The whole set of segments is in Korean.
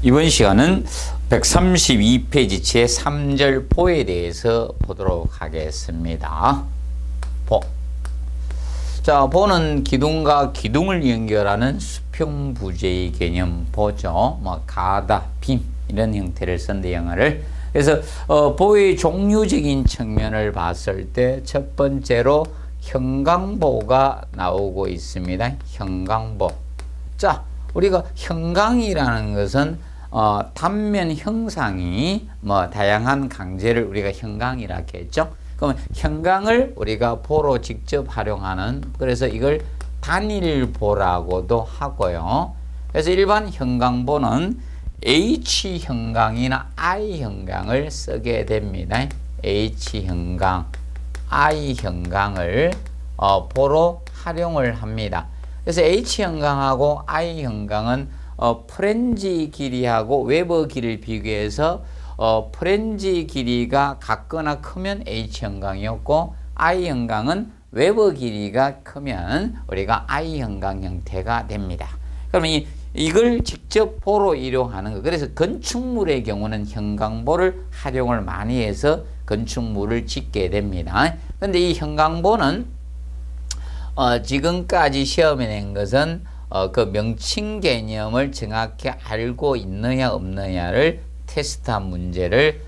이번 시간은 132페이지 제3절 보에 대해서 보도록 하겠습니다. 보. 자, 보는 기둥과 기둥을 연결하는 수평부재의 개념 보죠. 뭐 가다, 빔 이런 형태를 쓴데 영어를. 그래서 보의 종류적인 측면을 봤을 때 첫 번째로 형광보가 나오고 있습니다. 형광보. 자, 우리가 형광이라는 것은 단면 형상이 다양한 강제를 우리가 형광이라고 했죠. 그러면 형광을 우리가 보로 직접 활용하는, 그래서 이걸 단일보라고도 하고요. 그래서 일반 형광보는 H 형광이나 I 형광을 쓰게 됩니다. H 형광, I 형광을 보로 활용을 합니다. 그래서 H 형광하고 I 형광은 프렌지 길이하고 웨버 길이를 비교해서 프렌지 길이가 같거나 크면 H 형광이었고, I 형광은 웨버 길이가 크면 우리가 I 형광 형태가 됩니다. 그러면 이걸 직접 보로 이용하는 거. 그래서 건축물의 경우는 형광보를 활용을 많이 해서 건축물을 짓게 됩니다. 그런데 이 형광보는 지금까지 시험에 낸 것은 그 명칭 개념을 정확히 알고 있느냐 없느냐를 테스트한 문제를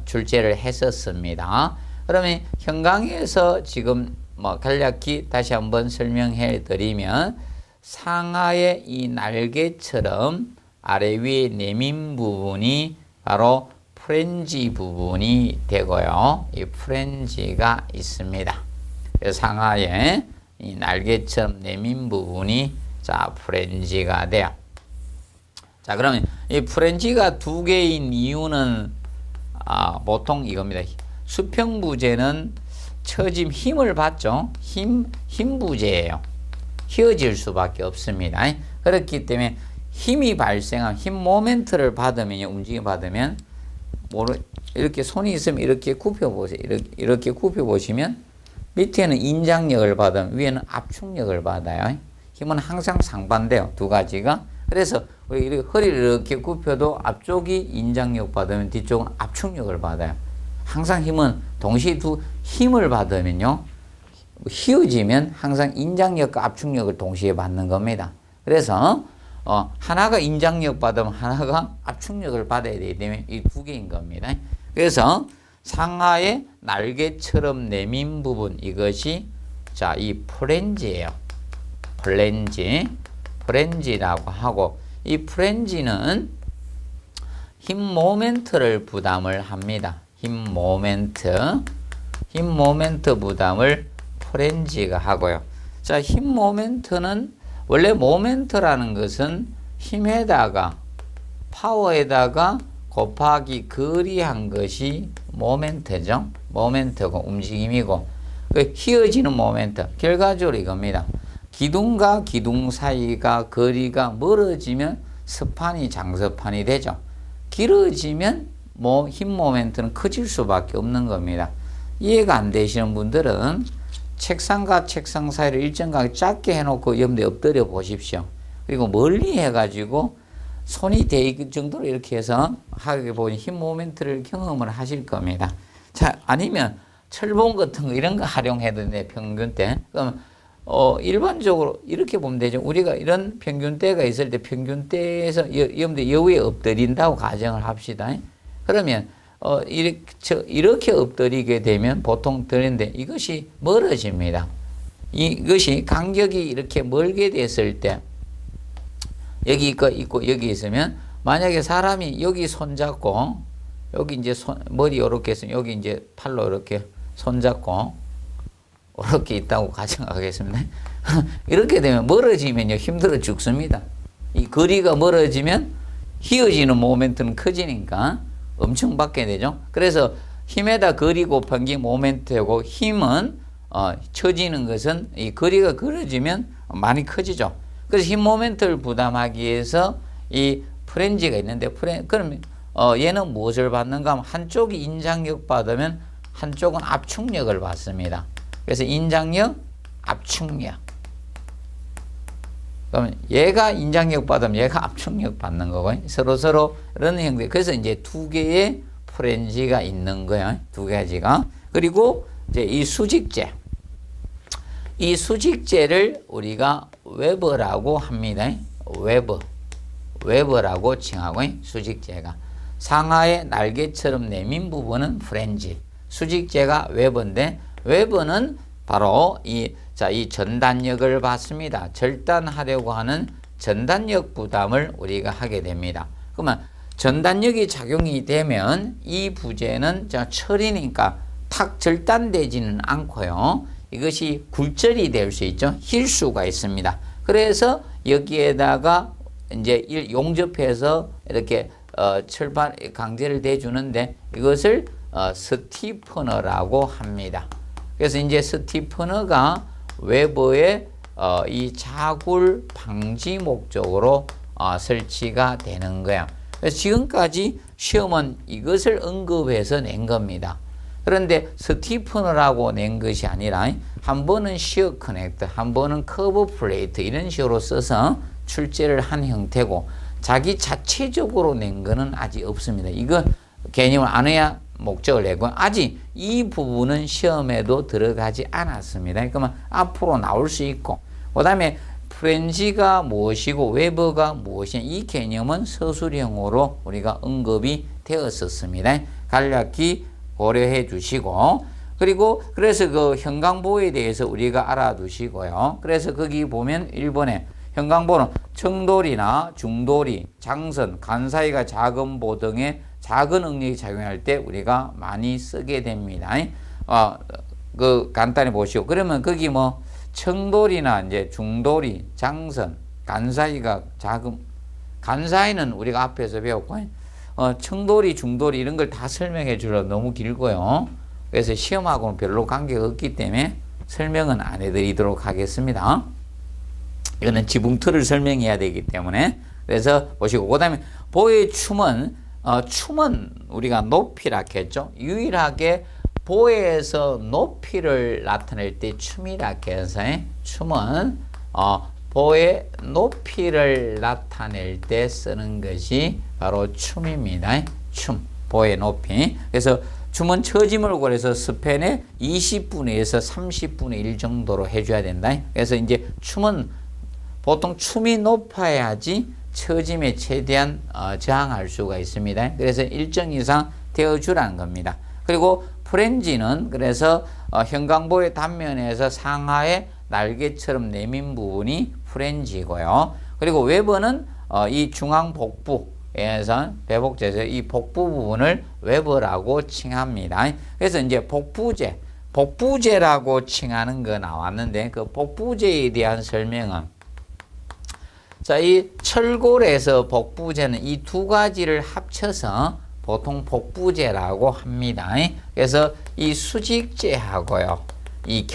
출제를 했었습니다. 그러면 형광에서 지금 간략히 다시 한번 설명해 드리면, 상하의 이 날개처럼 아래 위에 내민 부분이 바로 프렌지 부분이 되고요. 이 프렌지가 있습니다. 상하의 이 날개처럼 내민 부분이 프렌지가 돼요. 자, 그러면 이 프렌지가 두 개인 이유는 보통 이겁니다. 수평부재는 처짐 힘을 받죠. 힘 부재예요. 휘어질 수밖에 없습니다. 그렇기 때문에 힘이 발생한 힘 모멘트를 받으면, 움직임 받으면, 이렇게 손이 있으면 이렇게 굽혀보세요. 이렇게 굽혀보시면 밑에는 인장력을 받으면 위에는 압축력을 받아요. 힘은 항상 상반돼요. 두 가지가. 그래서 우리 허리를 이렇게 굽혀도 앞쪽이 인장력 받으면 뒤쪽은 압축력을 받아요. 항상 힘은 동시에 두 힘을 받으면요, 휘어지면 항상 인장력과 압축력을 동시에 받는 겁니다. 그래서 하나가 인장력 받으면 하나가 압축력을 받아야 되기 때문에 이 두 개인 겁니다. 그래서 상하의 날개처럼 내민 부분, 이것이 이 프렌지예요. 프렌지라고 하고, 이 프렌지는 힘 모멘트를 부담을 합니다. 힘 모멘트 부담을 프렌지가 하고요. 자, 힘 모멘트는 원래 모멘트라는 것은 힘에다가 파워에다가 곱하기 거리한 것이 모멘트죠. 모멘트고 움직임이고, 휘어지는 모멘트. 결과적으로 이겁니다. 기둥과 기둥 사이가 거리가 멀어지면 스판이 장스판이 되죠. 길어지면 힘 모멘트는 커질 수밖에 없는 겁니다. 이해가 안 되시는 분들은 책상과 책상 사이를 일정하게 작게 해놓고 옆에 엎드려 보십시오. 그리고 멀리 해가지고 손이 될 정도로 이렇게 해서 하게 보니 힘 모멘트를 경험을 하실 겁니다. 자, 아니면 철봉 같은 거 이런 거 활용해도 돼, 평균대. 그럼 일반적으로 이렇게 보면 되죠. 우리가 이런 평균대가 있을 때 평균대에서 여기에 엎드린다고 가정을 합시다. 그러면 이렇게 엎드리게 되면 보통 드는데 이것이 멀어집니다. 이것이 간격이 이렇게 멀게 됐을 때, 여기 있고 여기 있으면, 만약에 사람이 여기 손잡고 여기 이제 머리 이렇게 했으면 여기 이제 팔로 이렇게 손잡고 이렇게 있다고 가정하겠습니다. 이렇게 되면 멀어지면요, 힘들어 죽습니다. 이 거리가 멀어지면 휘어지는 모멘트는 커지니까 엄청 받게 되죠. 그래서 힘에다 거리 곱한 게 모멘트고, 힘은 처지는 것은 이 거리가 걸어지면 많이 커지죠. 그래서 힘 모멘트를 부담하기 위해서 이 프렌지가 있는데, 그러면 얘는 무엇을 받는가 하면, 한쪽이 인장력 받으면 한쪽은 압축력을 받습니다. 그래서 인장력, 압축력. 그러면 얘가 인장력 받으면 얘가 압축력 받는 거고 서로 이런 형태. 그래서 이제 두 개의 프렌지가 있는 거예요. 두 가지가. 그리고 이제 이 수직재. 이 수직재를 우리가 웨버라고 합니다. 웨버라고 칭하고 수직재가. 상하의 날개처럼 내민 부분은 프렌지. 수직재가 웨버인데 웨버는 바로 이 전단력을 받습니다. 절단하려고 하는 전단력 부담을 우리가 하게 됩니다. 그러면 전단력이 작용이 되면 이 부재는 철이니까 탁 절단되지는 않고요. 이것이 굴절이 될 수 있죠. 힐 수가 있습니다. 그래서 여기에다가 이제 용접해서 이렇게 철판 강제를 대주는데 이것을 스티프너라고 합니다. 그래서 이제 스티프너가 웨버의 이 자굴 방지 목적으로 설치가 되는 거예요. 그래서 지금까지 시험은 이것을 언급해서 낸 겁니다. 그런데 스티프너라고 낸 것이 아니라 한 번은 시어 커넥터, 한 번은 커브 플레이트 이런 식으로 써서 출제를 한 형태고 자기 자체적으로 낸 거는 아직 없습니다. 이거 개념을 안 해야 목적을 내고 아직 이 부분은 시험에도 들어가지 않았습니다. 그러면 앞으로 나올 수 있고 그 다음에 프렌지가 무엇이고 웨버가 무엇이냐 이 개념은 서술형으로 우리가 언급이 되었었습니다. 간략히 고려해 주시고 그리고 그래서 그 현강보에 대해서 우리가 알아두시고요. 그래서 거기 보면 1번에 현강보는 청돌이나 중돌이, 장선, 간 사이가 작은 보 등의 작은 응력이 작용할 때 우리가 많이 쓰게 됩니다. 그 간단히 보시고 그러면 거기 뭐 청돌이나 이제 중돌이, 장선, 간 사이가 작은 간 사이는 우리가 앞에서 배웠고 청돌이, 중돌이 이런 걸 다 설명해 주려 너무 길고요. 그래서 시험하고는 별로 관계가 없기 때문에 설명은 안 해드리도록 하겠습니다. 이거는 지붕틀을 설명해야 되기 때문에 그래서 보시고 그 다음에 보의 춤은 우리가 높이라 했죠. 유일하게 보에서 높이를 나타낼 때 춤이라 해서 춤은 보의 높이를 나타낼 때 쓰는 것이 바로 춤입니다. 춤, 보의 높이. 그래서 춤은 처짐을 고려해서 스팬의 20분에서 30분의 1 정도로 해줘야 된다. 그래서 이제 춤은 보통 춤이 높아야지 처짐에 최대한 저항할 수가 있습니다. 그래서 일정 이상 되어주라는 겁니다. 그리고 프렌지는 그래서 현강보의 단면에서 상하의 날개처럼 내민 부분이 프렌지고요. 그리고 웨버는 이 중앙 복부에서 배복제에서 이 복부 부분을 웨버라고 칭합니다. 그래서 이제 복부제라고 칭하는 거 나왔는데 그 복부제에 대한 설명은 이 철골에서 복부제는 이 두 가지를 합쳐서 보통 복부제라고 합니다. 그래서 이 수직제하고요, 이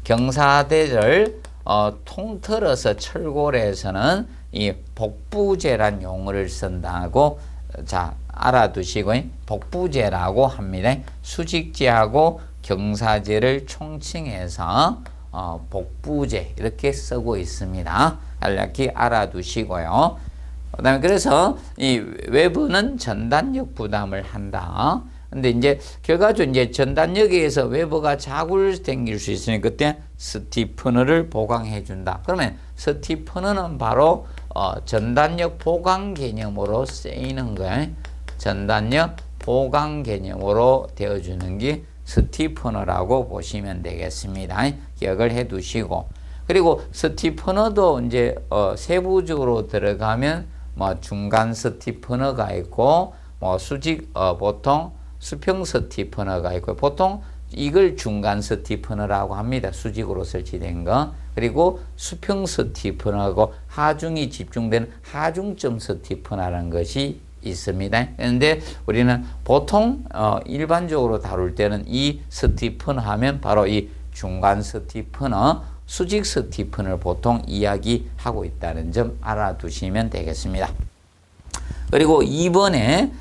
경사대를 통틀어서 철골에서는 이 복부제란 용어를 쓴다고 알아두시고 복부제라고 합니다. 수직제하고 경사제를 총칭해서 복부제 이렇게 쓰고 있습니다. 간략히 알아두시고요. 그 다음에 그래서 이 웨버는 전단력 부담을 한다. 근데 이제 결과적으로 이제 전단력에 의해서 웨버가 자굴 생길 수 있으니 그때 스티프너를 보강해 준다. 그러면 스티프너는 바로 전단력 보강 개념으로 쓰이는 거예요. 전단력 보강 개념으로 되어주는 게 스티프너라고 보시면 되겠습니다. 기억을 해 두시고 그리고 스티프너도 이제 세부적으로 들어가면 뭐 중간 스티프너가 있고 뭐 보통 수평 스티프너가 있고 보통 이걸 중간 스티프너라고 합니다. 수직으로 설치된 거. 그리고 수평 스티프너하고 하중이 집중되는 하중점 스티프너라는 것이 있습니다. 그런데 우리는 보통 일반적으로 다룰 때는 이 스티프너 하면 바로 이 중간 스티프너, 수직 스티프너를 보통 이야기하고 있다는 점 알아두시면 되겠습니다. 그리고 2번에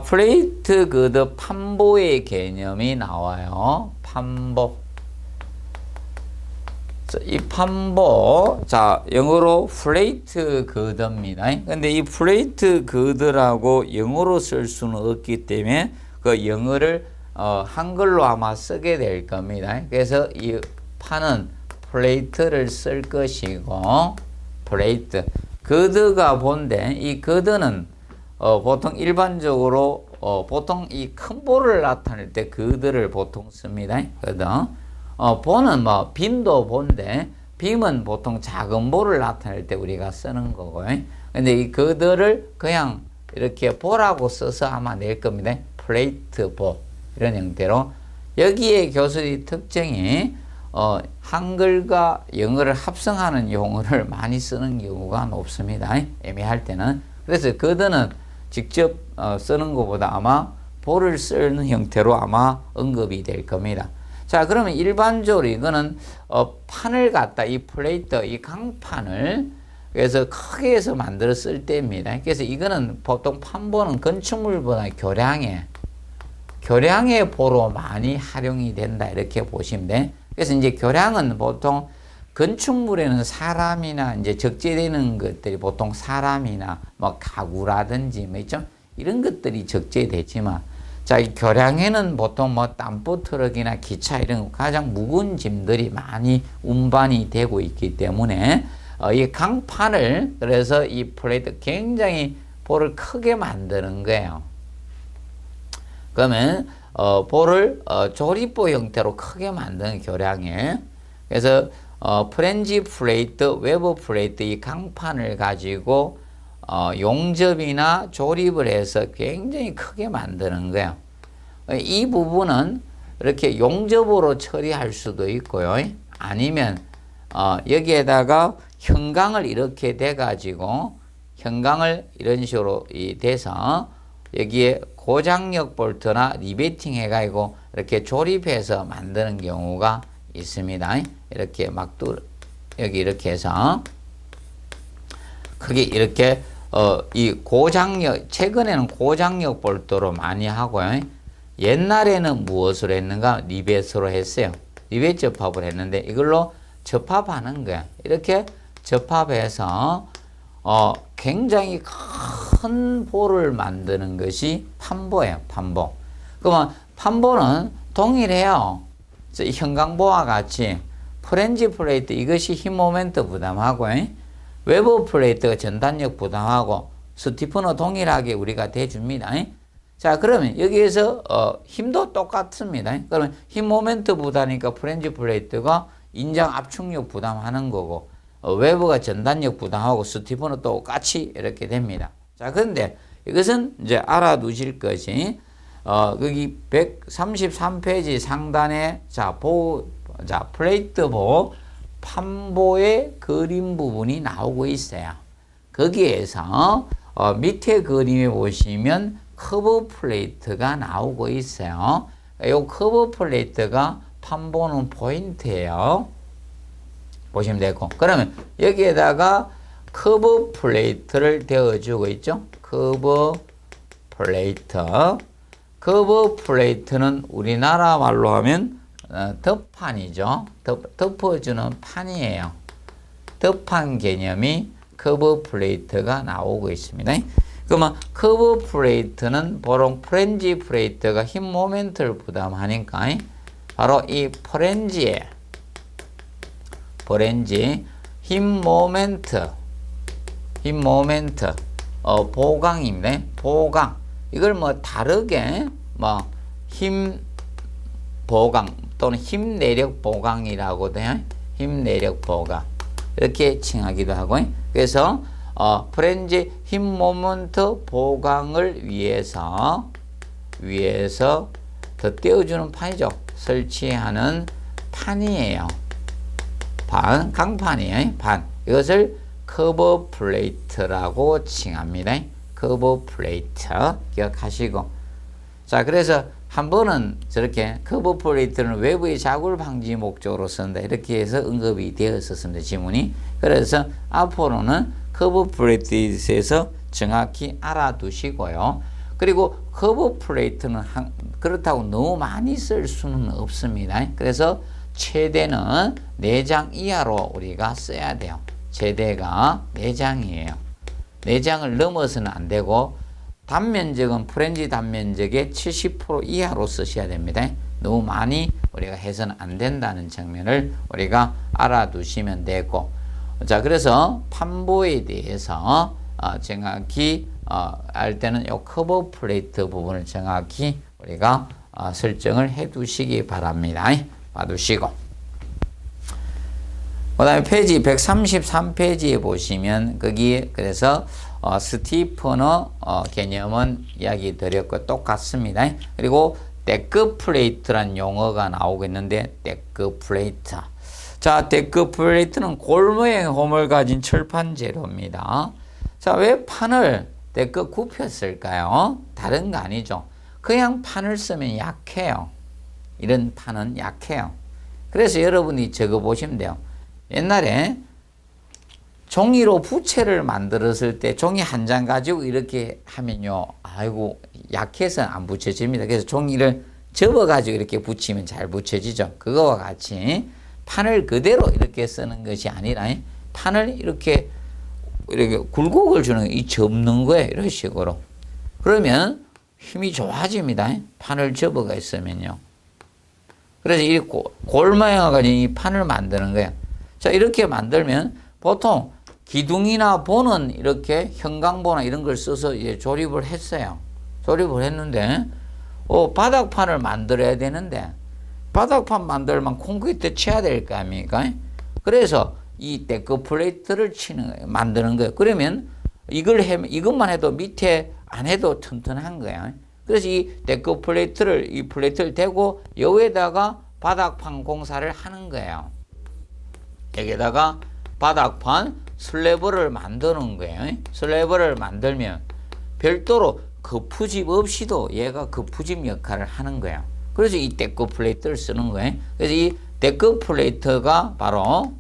플레이트 거드 판보의 개념이 나와요. 판보. 이 판보, 자, 영어로 플레이트 거드입니다. 근데 이 플레이트 거드라고 영어로 쓸 수는 없기 때문에 그 영어를 한글로 아마 쓰게 될 겁니다. 그래서 이 판은 플레이트를 쓸 것이고, 플레이트. 거드가 본데, 이 거드는 보통 일반적으로 보통 이 큰 볼을 나타낼 때 거드를 보통 씁니다. 거드. 보는 뭐 빔도 본데 빔은 보통 작은 볼을 나타낼 때 우리가 쓰는 거고요. 근데 이 거드를 그냥 이렇게 볼하고 써서 아마 낼 겁니다. 플레이트 볼 이런 형태로. 여기에 교수의 특징이 한글과 영어를 합성하는 용어를 많이 쓰는 경우가 높습니다. 애매할 때는. 그래서 거드는 직접 쓰는 것보다 아마 볼을 쓰는 형태로 아마 언급이 될 겁니다. 자, 그러면 일반적으로 이거는 판을 갖다 이 플레이트, 이 강판을 그래서 크게 해서 만들어 쓸 때입니다. 그래서 이거는 보통 판보는 건축물보다 교량의 보로 많이 활용이 된다 이렇게 보시면 돼. 그래서 이제 교량은 보통 건축물에는 사람이나 이제 적재되는 것들이 보통 사람이나 뭐 가구라든지 뭐 있죠 이런 것들이 적재되지만. 자, 이 교량에는 보통 뭐 덤프 트럭이나 기차 이런 가장 무거운 짐들이 많이 운반이 되고 있기 때문에 이 강판을 그래서 이 플레이트 굉장히 볼을 크게 만드는 거예요. 그러면 볼을 조립보 형태로 크게 만드는 교량에 그래서 프렌지 플레이트, 웨브 플레이트 이 강판을 가지고 용접이나 조립을 해서 굉장히 크게 만드는 거예요. 이 부분은 이렇게 용접으로 처리할 수도 있고요. 아니면 여기에다가 현강을 이렇게 돼가지고 현강을 이런 식으로 돼서 여기에 고장력 볼트나 리베팅 해가지고 이렇게 조립해서 만드는 경우가 있습니다. 이렇게 막 여기 이렇게 해서 크게 이렇게 이 고장력, 최근에는 고장력 볼트로 많이 하고요. 옛날에는 무엇으로 했는가? 리벳으로 했어요. 리벳 접합을 했는데 이걸로 접합하는 거야. 이렇게 접합해서 굉장히 큰 볼을 만드는 것이 판보예요. 판보. 그러면 판보는 동일해요. 현강보와 같이 프렌지 플레이트 이것이 힘 모멘트 부담하고 웨브 플레이트가 전단력 부담하고 스티프너 동일하게 우리가 대줍니다. 자, 그러면 여기에서 힘도 똑같습니다. 그러면 힘 모멘트 부담이니까 프렌지 플레이트가 인장 압축력 부담하는 거고 웨브가 전단력 부담하고 스티프너 똑같이 이렇게 됩니다. 자, 그런데 이것은 이제 알아두실 것이 거기 133페이지 상단에 자 플레이트 보 판보의 그림 부분이 나오고 있어요. 거기에서 밑에 그림에 보시면 커브 플레이트가 나오고 있어요. 이 커브 플레이트가 판보는 포인트예요. 보시면 되고. 그러면 여기에다가 커브 플레이트를 대어주고 있죠. 커브 플레이트. 커브 플레이트는 우리나라 말로 하면 덮판이죠. 덮어주는 판이에요. 덮판 개념이 커브 플레이트가 나오고 있습니다. 그러면 커브 플레이트는 보통 프렌지 플레이트가 힘 모멘트를 부담하니까 바로 이 프렌지 힘 모멘트 보강입니다. 보강 이걸 뭐 다르게 뭐 힘 보강 또는 힘 내력 보강이라고도 해요. 힘 내력 보강 이렇게 칭하기도 하고. 그래서 프렌지 힘 모멘트 보강을 위해서 더 떼어주는 판이죠. 설치하는 판이에요. 강판이에요. 판. 이것을 커브 플레이트라고 칭합니다. 커브 플레이트 기억하시고. 자, 그래서 한 번은 저렇게 커브 플레이트는 외부의 자굴 방지 목적으로 쓴다. 이렇게 해서 언급이 되었었습니다. 지문이. 그래서 앞으로는 커브 플레이트에서 정확히 알아두시고요. 그리고 커브 플레이트는 그렇다고 너무 많이 쓸 수는 없습니다. 그래서 최대는 4장 이하로 우리가 써야 돼요. 최대가 4장이에요. 4장을 넘어서는 안 되고 단면적은 프렌지 단면적의 70% 이하로 쓰셔야 됩니다. 너무 많이 우리가 해서는 안 된다는 측면을 우리가 알아두시면 되고, 자, 그래서 판보에 대해서 정확히 알 때는 요 커버 플레이트 부분을 정확히 우리가 설정을 해 두시기 바랍니다. 봐두시고, 그 다음에 페이지 133페이지에 보시면 거기에 그래서 스티퍼너 개념은 이야기 드렸고 똑같습니다. 그리고 데크 플레이트란 용어가 나오고 있는데, 데크 플레이트. 자, 데크 플레이트는 골모양의 홈을 가진 철판 재료입니다. 자, 왜 판을 데크 굽혔을까요? 다른 거 아니죠. 그냥 판을 쓰면 약해요. 이런 판은 약해요. 그래서 여러분이 적어 보시면 돼요. 옛날에 종이로 부채를 만들었을 때 종이 한 장 가지고 이렇게 하면요, 아이고 약해서 안 붙여집니다. 그래서 종이를 접어 가지고 이렇게 붙이면 잘 붙여지죠. 그거와 같이 판을 그대로 이렇게 쓰는 것이 아니라 판을 이렇게 굴곡을 주는 이 접는 거예요. 이런 식으로. 그러면 힘이 좋아집니다. 판을 접어가 있으면요. 그래서 이 골모양을 가진 이 판을 만드는 거예요. 자, 이렇게 만들면 보통 기둥이나 보는 이렇게 형광보나 이런 걸 써서 이제 조립을 했어요. 조립을 했는데, 바닥판을 만들어야 되는데, 바닥판 만들면 콘크리트 쳐야 될 거 아닙니까? 그래서 이 데크 플레이트를 치는 거예요. 만드는 거예요. 그러면 이것만 해도 밑에 안 해도 튼튼한 거예요. 그래서 이 데크 플레이트를, 이 플레이트를 대고 여기에다가 바닥판 공사를 하는 거예요. 여기에다가 바닥판 슬래브를 만드는 거예요. 슬래브를 만들면 별도로 거푸집 없이도 얘가 거푸집 역할을 하는 거예요. 그래서 이 데크 플레이트를 쓰는 거예요. 그래서 이 데크 플레이트가 바로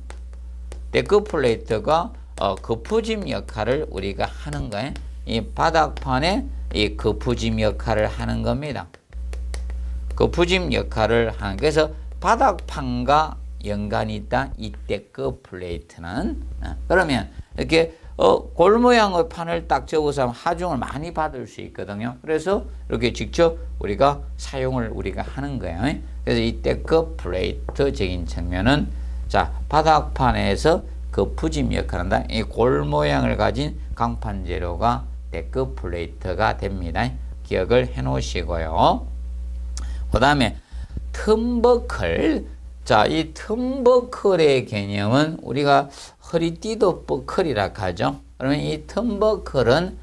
거푸집 역할을 우리가 하는 거예요. 이 바닥판에 이 거푸집 역할을 하는 겁니다. 거푸집 역할을 하는, 그래서 바닥판과 연관이 있다, 이 데크 플레이트는. 그러면 이렇게 골 모양의 판을 딱 접어서 하면 하중을 많이 받을 수 있거든요. 그래서 이렇게 직접 우리가 사용을 우리가 하는 거예요. 그래서 이 데크 플레이트적인 측면은, 자, 바닥판에서 거푸집 역할을 한다. 이 골 모양을 가진 강판 재료가 데크 플레이트가 됩니다. 기억을 해 놓으시고요. 그 다음에 텀버클. 자, 이 텀버클의 개념은 우리가 허리띠도 버클이라 하죠. 그러면 이 텀버클은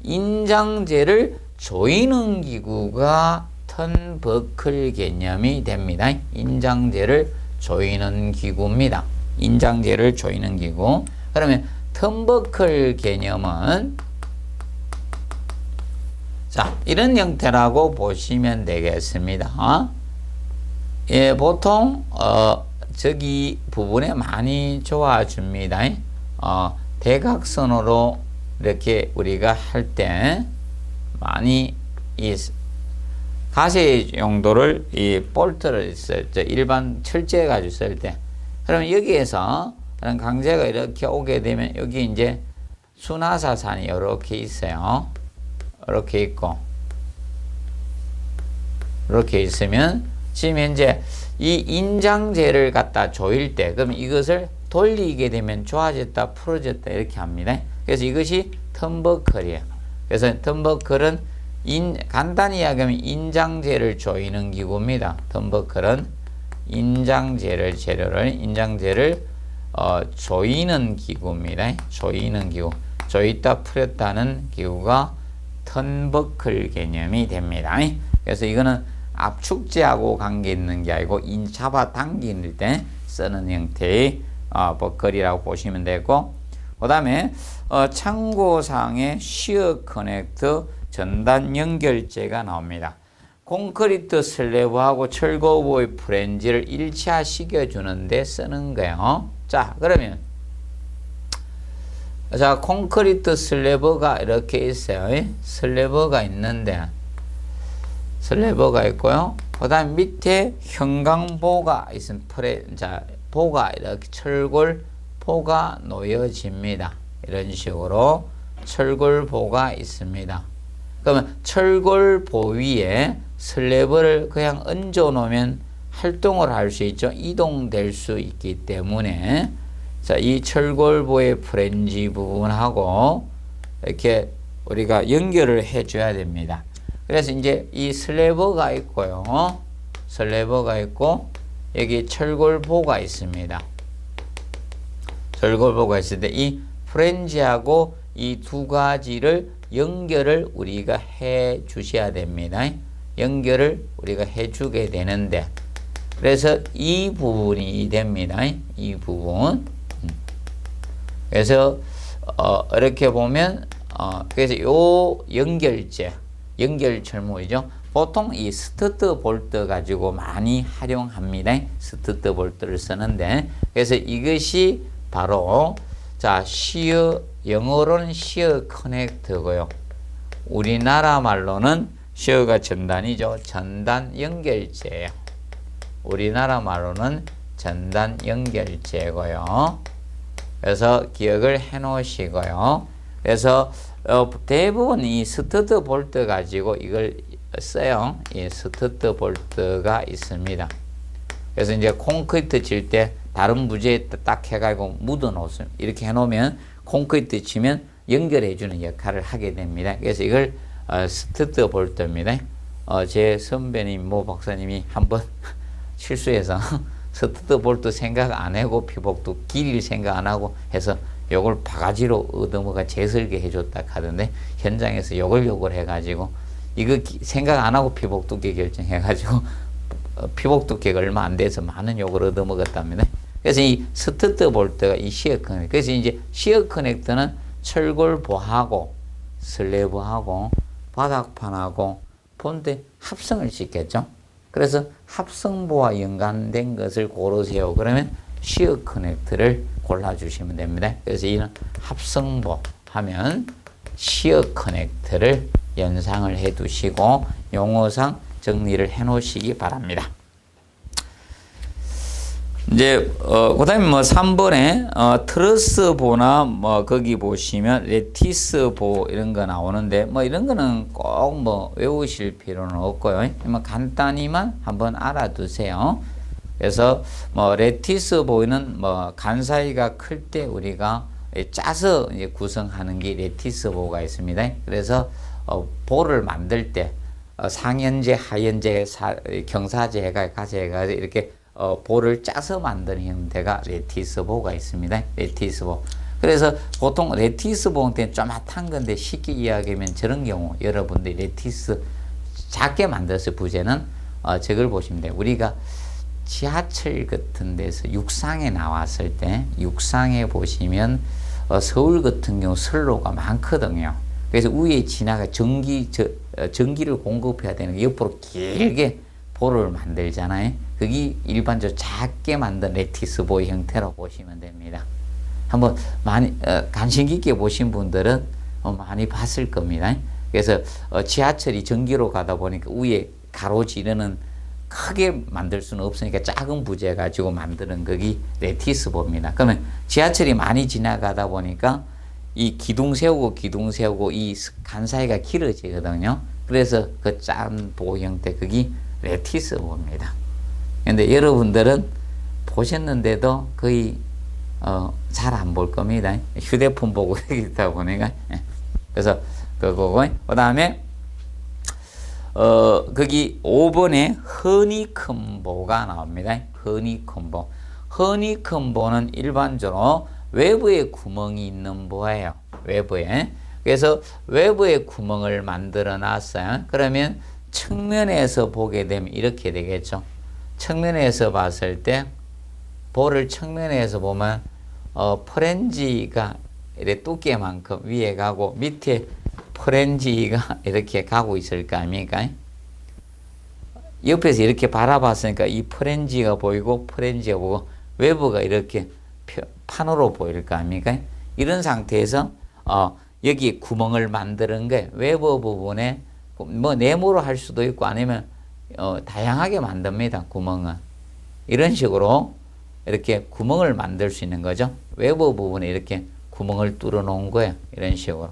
인장재를 조이는 기구가 턴버클 개념이 됩니다. 인장재를 조이는 기구입니다. 인장재를 조이는 기구. 그러면 턴버클 개념은, 자, 이런 형태라고 보시면 되겠습니다. 예, 보통 저기 부분에 많이 좋아줍니다. 대각선으로 이렇게 우리가 할 때 많이 이 가세 용도를 이 볼트를 쓸 때, 일반 철제 가지고 쓸 때, 그러면 여기에서 그런 강제가 이렇게 오게 되면 여기 이제 순하사산이 이렇게 있어요. 이렇게 있고, 이렇게 있으면 지금 현재 이 인장재를 갖다 조일 때, 그러면 이것을 돌리게 되면 좋아졌다, 풀어졌다 이렇게 합니다. 그래서 이것이 텀버클이에요. 그래서 텀버클은 간단히 이야기하면 인장재를 조이는 기구입니다. 텀버클은 인장재를 조이는 기구입니다. 조이는 기구. 조이다 풀었다는 기구가 턴버클 개념이 됩니다. 그래서 이거는 압축제하고 관계 있는 게 아니고 잡아당길 때 쓰는 형태의 버클이라고 보시면 되고, 그 다음에 참고사항에 시어 커넥터 전단 연결재가 나옵니다. 콘크리트 슬래브하고 철거부의 프렌지를 일치화시켜 주는데 쓰는 거예요. 자, 그러면 자, 콘크리트 슬래브가 이렇게 있어요. 슬래브가 있는데, 슬래브가 있고요. 그 다음 밑에 형광보가 있으면 자, 보가 이렇게 철골보가 놓여집니다. 이런 식으로 철골보가 있습니다. 그러면 철골보 위에 슬래브를 그냥 얹어 놓으면 활동을 할 수 있죠. 이동될 수 있기 때문에 자, 이 철골보의 프렌지 부분하고 이렇게 우리가 연결을 해 줘야 됩니다. 그래서 이제 이 슬래버가 있고요. 슬래버가 있고 여기 철골보가 있습니다. 철골보가 있을 때 이 프렌지하고 이 두 가지를 연결을 우리가 해 주셔야 됩니다. 연결을 우리가 해 주게 되는데 그래서 이 부분이 됩니다. 이 부분. 그래서 이렇게 보면 그래서 요 연결재 연결 철물이죠. 보통 이 스투트 볼트 가지고 많이 활용합니다. 스투트 볼트를 쓰는데 그래서 이것이 바로 자 시어 영어로는 시어 커넥터고요. 우리나라 말로는 시어가 전단이죠. 전단 연결재예요. 우리나라 말로는 전단 연결재고요. 그래서 기억을 해 놓으시고요. 그래서 대부분 이 스투트 볼트 가지고 이걸 써요. 이 스투트 볼트가 있습니다. 그래서 이제 콘크리트 칠 때 다른 부재에 딱 해가지고 묻어 놓습니다. 이렇게 해 놓으면 콘크리트 치면 연결해 주는 역할을 하게 됩니다. 그래서 이걸 스투트 볼트입니다. 제 선배님 모 박사님이 한번 실수해서 스투트 볼트 생각 안 하고 피복도 길이를 생각 안 하고 해서 요걸 바가지로 얻어먹어 재설계 해줬다 하던데 현장에서 요걸 해가지고 이거 생각 안 하고 피복 두께 결정해가지고 피복 두께가 얼마 안 돼서 많은 욕을 얻어먹었답니다. 그래서 이 스투트 볼트가 이 시어 커넥터. 그래서 이제 시어 커넥터는 철골보하고 슬래브하고 바닥판하고 본드 합성을 시켰죠. 그래서 합성보와 연관된 것을 고르세요. 그러면 시어 커넥터를 골라주시면 됩니다. 그래서 이는 합성보 하면 시어 커넥터를 연상을 해 두시고 용어상 정리를 해 놓으시기 바랍니다. 이제 그 다음에 뭐 3번에 트러스보나 뭐 거기 보시면 레티스보 이런 거 나오는데 뭐 이런 거는 꼭 뭐 외우실 필요는 없고요. 뭐 간단히만 한번 알아두세요. 그래서 뭐 레티스보는 뭐 간 사이가 클 때 우리가 짜서 이제 구성하는 게 레티스보가 있습니다. 그래서 보를 만들 때 상현재, 하현재, 경사재 해가 가재가 이렇게 보를 짜서 만드는 형태가 레티스보가 있습니다. 레티스보. 그래서 보통 레티스보 때는 쪼mat한 건데 쉽게 이야기하면 저런 경우 여러분들이 레티스 작게 만들어서 부재는 저걸 보시면 돼요. 우리가 지하철 같은 데서 육상에 나왔을 때 육상에 보시면 서울 같은 경우 선로가 많거든요. 그래서 위에 지나가 전기를 공급해야 되는 게 옆으로 길게 보를 만들잖아요. 그게 일반적으로 작게 만든 레티스보 형태로 보시면 됩니다. 한번 많이 관심 깊게 보신 분들은 많이 봤을 겁니다. 그래서 지하철이 전기로 가다 보니까 위에 가로지르는 크게 만들 수는 없으니까 작은 부재 가지고 만드는 거기 레티스보입니다. 그러면 지하철이 많이 지나가다 보니까 이 기둥 세우고 이 간 사이가 길어지거든요. 그래서 그 작은 보 형태 그게 레티스보입니다. 근데 여러분들은 보셨는데도 거의 잘 안 볼 겁니다. 휴대폰 보고 있다 보니까. 그래서 그거고 그 다음에 거기 5번에 허니콤보가 나옵니다. 허니콤보. 허니콤보는 일반적으로 외부에 구멍이 있는 보예요. 외부에. 그래서 외부에 구멍을 만들어 놨어요. 그러면 측면에서 보게 되면 이렇게 되겠죠. 측면에서 봤을 때 볼을 측면에서 보면 프렌지가 이렇게 두께만큼 위에 가고 밑에 프렌지가 이렇게 가고 있을 거 아닙니까? 옆에서 이렇게 바라봤으니까 이 프렌지가 보이고 프렌지가 보고 외부가 이렇게 판으로 보일 거 아닙니까? 이런 상태에서 여기 구멍을 만드는 게 외부 부분에 뭐 네모로 할 수도 있고 아니면 다양하게 만듭니다. 구멍은. 이런 식으로 이렇게 구멍을 만들 수 있는 거죠. 외부 부분에 이렇게 구멍을 뚫어 놓은 거예요. 이런 식으로.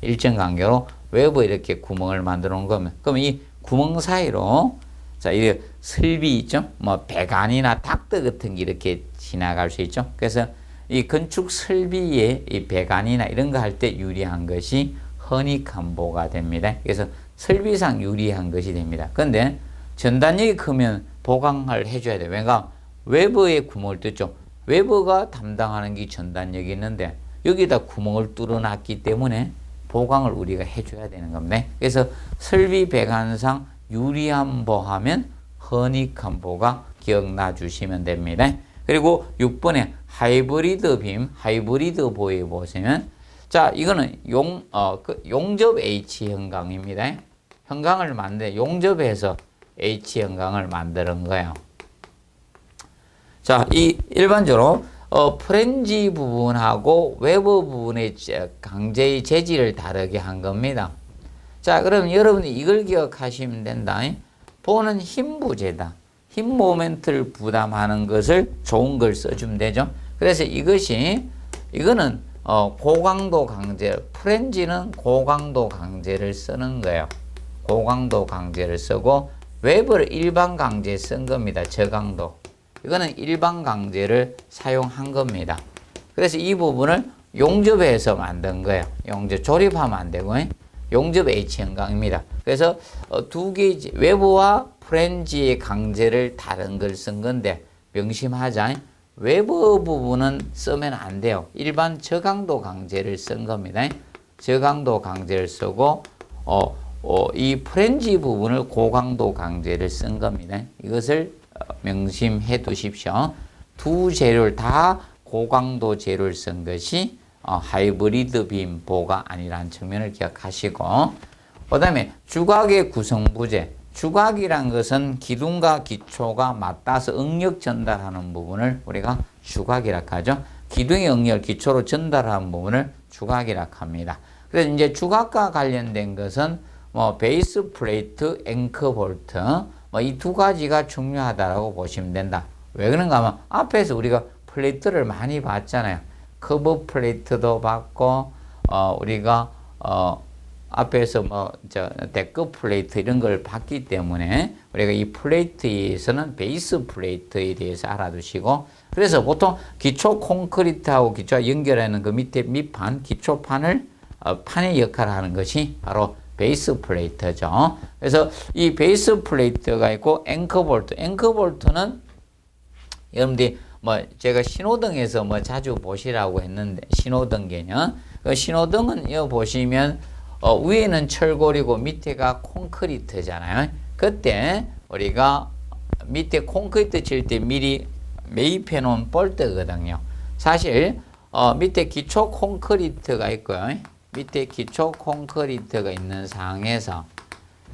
일정 간격으로 외부에 이렇게 구멍을 만들어 놓은 거면, 그럼 이 구멍 사이로, 자, 이 슬비 있죠? 뭐, 배관이나 닥터 같은 게 이렇게 지나갈 수 있죠. 그래서 이 건축 설비에 이 배관이나 이런 거 할 때 유리한 것이 허니컴보가 됩니다. 그래서 설비상 유리한 것이 됩니다. 그런데 전단력이 크면 보강을 해줘야 돼요. 왜냐하면 외부에 구멍을 뚫죠. 외부가 담당하는 게 전단력이 있는데 여기다 구멍을 뚫어놨기 때문에 보강을 우리가 해줘야 되는 겁니다. 그래서 설비 배관상 유리함보 하면 허니컴보가 기억나 주시면 됩니다. 그리고 6번에 하이브리드 빔, 하이브리드 보에 보시면, 자, 이거는 용접 H 형광입니다. 형광을 만들, 용접해서 H 형광을 만드는 거예요. 자, 이 일반적으로 프렌지 부분하고 외부 부분의 강제의 재질을 다르게 한 겁니다. 자, 그럼 여러분이 이걸 기억하시면 된다. 보는 힘 부재다. 힘 모멘트를 부담하는 것을 좋은 걸 써주면 되죠. 그래서 이거는 고강도 강제, 프렌지는 고강도 강제를 쓰는 거예요. 고강도 강제를 쓰고 외부를 일반 강제 쓴 겁니다. 저강도. 이거는 일반 강제를 사용한 겁니다. 그래서 이 부분을 용접해서 만든 거예요. 용접, 조립하면 안 되고 용접 H 형광입니다. 그래서 두 개, 외부와 프렌지의 강제를 다른 걸 쓴 건데 명심하자. 외부 부분은 쓰면 안 돼요. 일반 저강도 강제를 쓴 겁니다. 저강도 강제를 쓰고 이 프렌지 부분을 고강도 강제를 쓴 겁니다. 이것을 명심해 두십시오. 두 재료를 다 고강도 재료를 쓴 것이 하이브리드 빔보가 아니라는 측면을 기억하시고, 그 다음에 주각의 구성부재. 주각이란 것은 기둥과 기초가 맞닿아서 응력 전달하는 부분을 우리가 주각이라고 하죠. 기둥의 응력, 기초로 전달하는 부분을 주각이라고 합니다. 그래서 이제 주각과 관련된 것은 베이스 플레이트, 앵커 볼트, 이 두 가지가 중요하다고 보시면 된다. 왜 그런가 하면 앞에서 우리가 플레이트를 많이 봤잖아요. 커브 플레이트도 봤고, 우리가 앞에서 데크 플레이트 이런 걸 봤기 때문에 우리가 이 플레이트에서는 베이스 플레이트에 대해서 알아두시고, 그래서 보통 기초 콘크리트하고 기초와 연결하는 그 밑에 밑판, 기초판을 판의 역할을 하는 것이 바로 베이스 플레이트죠. 그래서 이 베이스 플레이트가 있고 앵커 볼트. 앵커 볼트는 여러분들이 제가 신호등에서 자주 보시라고 했는데, 신호등 개념. 그 신호등은 여기 보시면 위에는 철골이고 밑에가 콘크리트잖아요. 그때 우리가 밑에 콘크리트 칠 때 미리 매입해 놓은 볼트거든요. 사실 밑에 기초 콘크리트가 있고요. 밑에 기초 콘크리트가 있는 상황에서,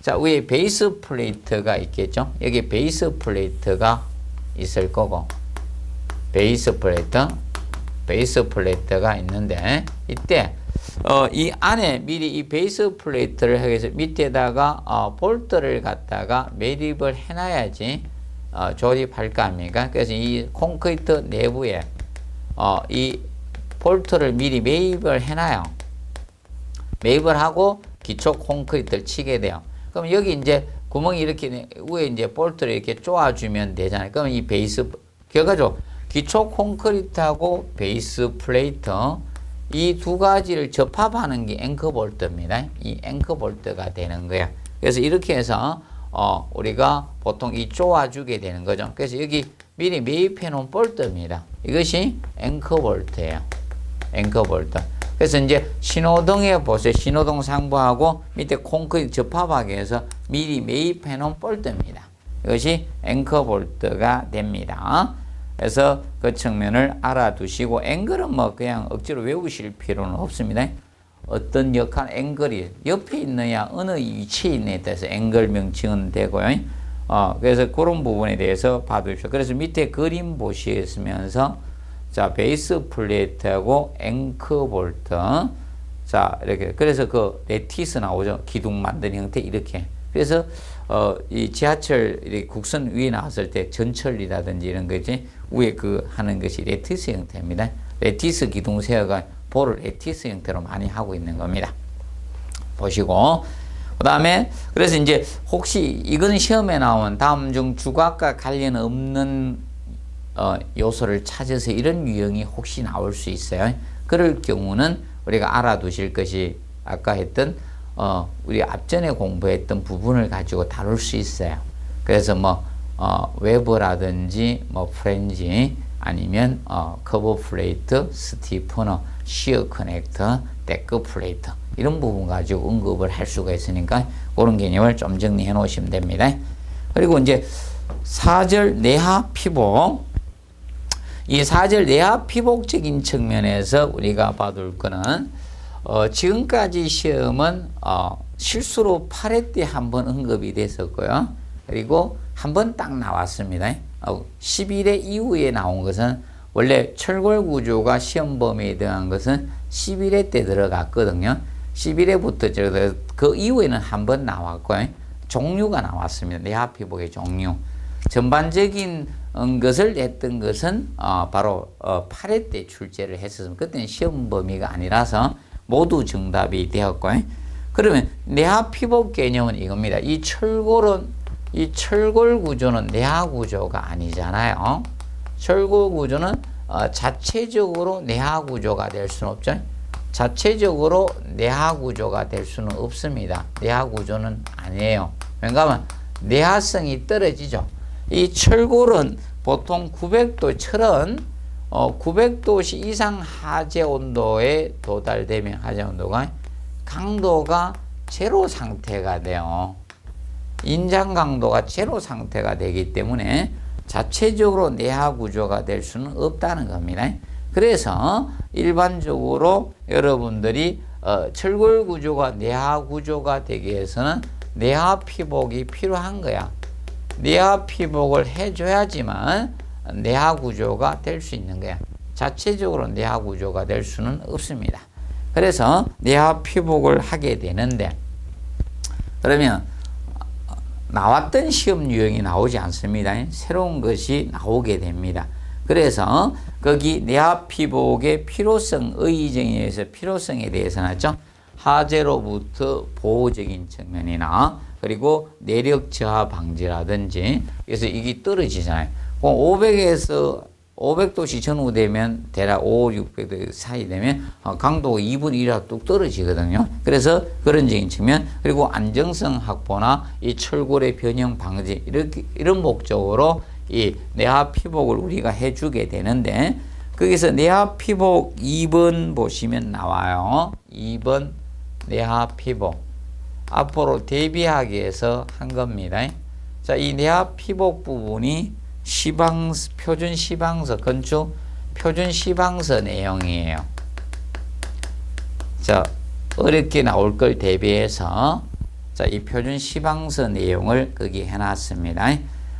자, 위에 베이스 플레이트가 있겠죠. 여기 베이스 플레이트가 있을 거고, 베이스 플레이트가 있는데, 이때 이 안에 미리 이 베이스 플레이트를 하기 위해서 밑에다가 볼트를 갖다가 매립을 해놔야지 조립할 거 아닙니까? 그래서 이 콘크리트 내부에 이 볼트를 미리 매입을 해놔요. 매입을 하고 기초 콘크리트를 치게 돼요. 그럼 여기 이제 구멍이 이렇게 위에 이제 볼트를 이렇게 쪼아주면 되잖아요. 그럼 이 베이스, 결과적으로 기초 콘크리트하고 베이스 플레이트 이 두 가지를 접합하는 게 앵커 볼트입니다. 이 앵커 볼트가 되는 거예요. 그래서 이렇게 해서 우리가 보통 이 쪼아주게 되는 거죠. 그래서 여기 미리 매입해 놓은 볼트입니다. 이것이 앵커 볼트예요. 앵커 볼트. 그래서 이제 신호등에 보세요. 신호등 상부하고 밑에 콘크리트 접합하기 위해서 미리 매입해 놓은 볼트입니다. 이것이 앵커 볼트가 됩니다. 그래서 그 측면을 알아두시고, 앵글은 그냥 억지로 외우실 필요는 없습니다. 어떤 역할 앵글이 옆에 있느냐, 어느 위치에 있느냐에 따라서 앵글 명칭은 되고요. 그래서 그런 부분에 대해서 봐두십시오. 그래서 밑에 그림 보시면서, 자, 베이스 플레이트하고 앵커 볼트. 자, 이렇게. 그래서 그 레티스 나오죠. 기둥 만드는 형태, 이렇게. 그래서, 이 지하철 이 국선 위에 나왔을 때 전철이라든지 이런 거지 위에 그 하는 것이 레티스 형태입니다. 레티스 기둥세어가 볼을 레티스 형태로 많이 하고 있는 겁니다. 보시고 그 다음에 그래서 이제 혹시 이건 시험에 나온 다음 중 주각과 관련 없는 요소를 찾아서 이런 유형이 혹시 나올 수 있어요. 그럴 경우는 우리가 알아두실 것이 아까 했던 우리 앞전에 공부했던 부분을 가지고 다룰 수 있어요. 그래서 뭐 웨버라든지 뭐 프렌지 아니면 커버 플레이트, 스티프너, 시어 커넥터, 데크 플레이트 이런 부분 가지고 언급을 할 수가 있으니까 그런 개념을 좀 정리해 놓으시면 됩니다. 그리고 이제 4절 내하 피복, 이 4절 내하 피복적인 측면에서 우리가 봐둘 거는 지금까지 시험은 실수로 8회 때 한번 언급이 됐었고요. 그리고 한번 딱 나왔습니다. 11회 이후에 나온 것은 원래 철골 구조가 시험 범위에 들어간 것은 11회 때 들어갔거든요. 11회부터 그 이후에는 한번 나왔고요. 종류가 나왔습니다. 내하 피복의 종류. 전반적인 것을 냈던 것은 바로 8회 때 출제를 했었습니다. 그때는 시험 범위가 아니라서 모두 정답이 되었고요. 그러면 내하 피복 개념은 이겁니다. 이 철골 구조는 내하 구조가 아니잖아요. 철골 구조는 자체적으로 내하 구조가 될 수는 없죠. 자체적으로 내하 구조가 될 수는 없습니다. 내하 구조는 아니에요. 왜냐하면 내하성이 떨어지죠. 이 철골은 보통 900도 철은 900도씨 이상 하재 온도에 도달되면 하재 온도가 강도가 제로 상태가 돼요. 인장 강도가 제로 상태가 되기 때문에 자체적으로 내하 구조가 될 수는 없다는 겁니다. 그래서 일반적으로 여러분들이 철골 구조가 내하 구조가 되기 위해서는 내하 피복이 필요한 거야. 내하 피복을 해줘야지만 내하 구조가 될 수 있는 거야. 자체적으로 내하 구조가 될 수는 없습니다. 그래서 내하 피복을 하게 되는데 그러면 나왔던 시험 유형이 나오지 않습니다. 새로운 것이 나오게 됩니다. 그래서 거기 내하 피복의 필요성, 의의정에 의해서 필요성에 대해서 나왔죠. 하재로부터 보호적인 측면이나 그리고 내력 저하 방지라든지 그래서 이게 떨어지잖아요. 500에서 500도씨 전후되면 대략 5, 600도 사이 되면 강도가 2분의 1이 뚝 떨어지거든요. 그래서 그런적인 측면 그리고 안정성 확보나 이 철골의 변형 방지 이런 목적으로 이 내하 피복을 우리가 해주게 되는데 거기서 내하 피복 2번 보시면 나와요. 2번 내하 피복 앞으로 대비하기 위해서 한 겁니다. 자, 이 내하 피복 부분이 표준 시방서 건축 표준 시방서 내용이에요. 자, 어렵게 나올 걸 대비해서 자, 이 표준 시방서 내용을 거기 해놨습니다.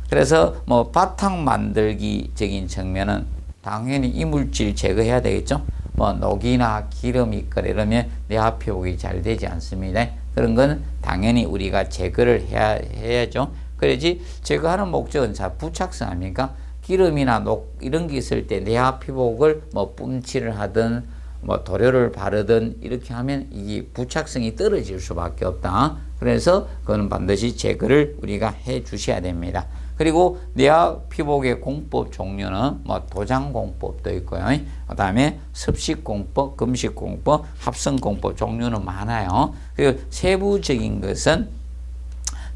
그래서 뭐 바탕 만들기적인 측면은 당연히 이물질 제거해야 되겠죠. 뭐 녹이나 기름이 있거나 이러면 내하 피복이 잘 되지 않습니다. 그런 건 당연히 우리가 제거를 해야죠. 그래야지 제거하는 목적은 자 부착성 아닙니까? 기름이나 녹 이런 게 있을 때 내하 피복을 뭐 뿜칠을 하든 뭐 도료를 바르든 이렇게 하면 이 부착성이 떨어질 수밖에 없다. 그래서 그거는 반드시 제거를 우리가 해 주셔야 됩니다. 그리고 내하 피복의 공법 종류는 뭐 도장 공법도 있고요. 그다음에 습식 공법, 금식 공법, 합성 공법 종류는 많아요. 그리고 세부적인 것은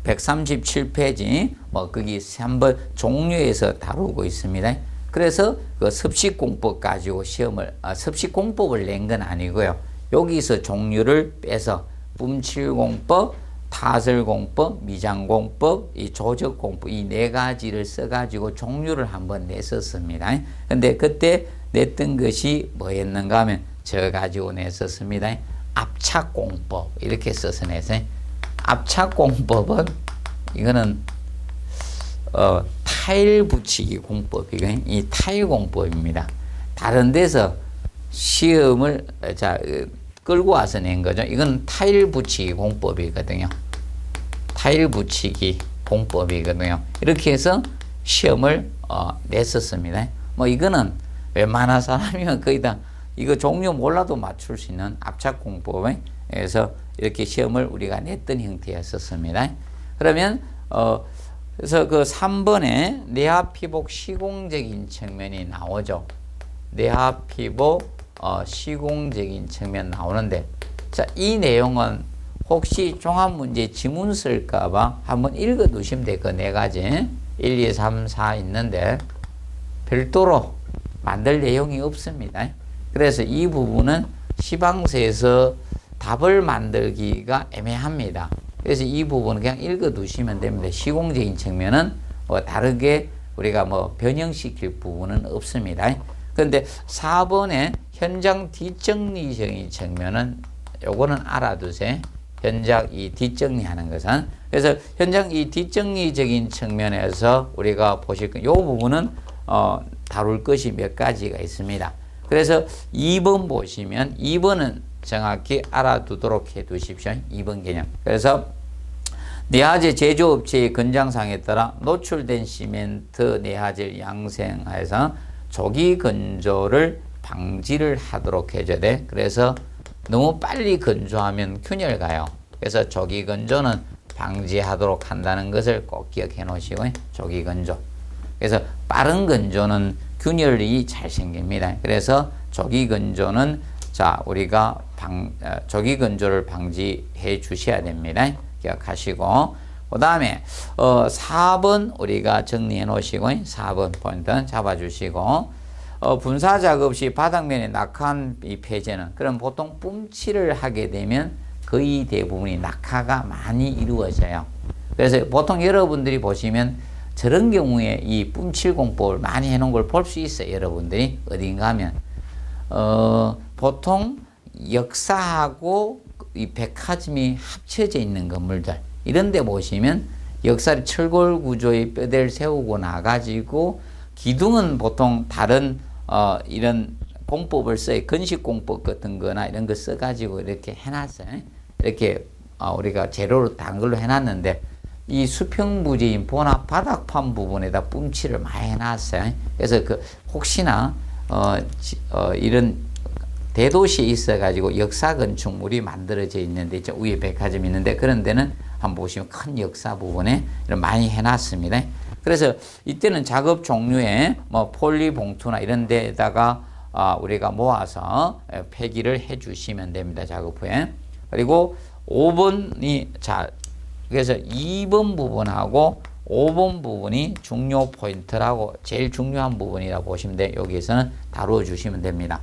137페이지 뭐 거기 3번 종류에서 다루고 있습니다. 그래서 그 습식 공법 가지고 시험을 습식 공법을 낸 건 아니고요. 여기서 종류를 빼서 뿜칠 공법, 타설 공법, 미장 공법, 이 조적 공법 이 네 가지를 써가지고 종류를 한번 냈었습니다. 근데 그때 냈던 것이 뭐였는가 하면 저 가지고 냈었습니다. 압착 공법 이렇게 써서 냈어요. 압착 공법은 이거는 타일 붙이기 공법이고요. 이 타일 공법입니다. 다른 데서 시험을 끌고 와서 낸 거죠. 이건 타일 붙이기 공법이거든요. 타일 붙이기 공법이거든요. 이렇게 해서 시험을 냈었습니다. 뭐 이거는 웬만한 사람이면 거의 다 이거 종류 몰라도 맞출 수 있는 압착 공법에서 이렇게 시험을 우리가 냈던 형태였었습니다. 그러면 그래서 그 3번에 내합피복 시공적인 측면이 나오죠. 내합피복 시공적인 측면 나오는데, 자, 이 내용은 혹시 종합문제 지문 쓸까봐 한번 읽어 두시면 돼요. 그 네 가지 1, 2, 3, 4 있는데 별도로 만들 내용이 없습니다. 그래서 이 부분은 시방서에서 답을 만들기가 애매합니다. 그래서 이 부분은 그냥 읽어 두시면 됩니다. 시공적인 측면은 뭐 다르게 우리가 뭐 변형시킬 부분은 없습니다. 그런데 4번에 현장 뒷정리적인 측면은 요거는 알아두세요. 현장 이 뒷정리하는 것은. 그래서 현장 이 뒷정리적인 측면에서 우리가 보실 요 부분은 다룰 것이 몇 가지가 있습니다. 그래서 2번 보시면 2번은 정확히 알아두도록 해 두십시오. 2번 개념. 그래서 내화재 제조업체의 건장상에 따라 노출된 시멘트 내화재를 양생해서 조기 건조를 방지를 하도록 해줘야 돼. 그래서 너무 빨리 건조하면 균열 가요. 그래서 조기 건조는 방지하도록 한다는 것을 꼭 기억해 놓으시고, 조기 건조. 그래서 빠른 건조는 균열이 잘 생깁니다. 그래서 조기 건조는 우리가 조기 건조를 방지해 주셔야 됩니다. 기억하시고, 그 다음에 4번 우리가 정리해 놓으시고 4번 포인트 잡아 주시고, 분사 작업 시 바닥면에 낙하한 이 폐재는, 그럼 보통 뿜칠을 하게 되면 거의 대부분이 낙하가 많이 이루어져요. 그래서 보통 여러분들이 보시면 저런 경우에 이 뿜칠 공법을 많이 해놓은 걸 볼 수 있어요. 여러분들이 어딘가 하면 보통 역사하고 이 백화점이 합쳐져 있는 건물들 이런 데 보시면 역사를 철골 구조의 뼈대를 세우고 나가지고 기둥은 보통 다른 이런 공법을 써요. 건식 공법 같은 거나 이런 거 써가지고 이렇게 해놨어요. 이렇게 우리가 재료로 단 걸로 해놨는데, 이 수평부지인 본합 바닥판 부분에다 뿜칠을 많이 해놨어요. 그래서 혹시나 이런 대도시에 있어가지고 역사 건축물이 만들어져 있는데, 있죠. 위에 백화점이 있는데 그런 데는 한번 보시면 큰 역사 부분에 이런 많이 해놨습니다. 그래서 이때는 작업 종류에 뭐 폴리 봉투나 이런 데다가 우리가 모아서 폐기를 해 주시면 됩니다. 작업 후에. 그리고 5번이 그래서 2번 부분하고 5번 부분이 중요 포인트라고, 제일 중요한 부분이라고 보시면 돼요. 여기에서는 다루어 주시면 됩니다.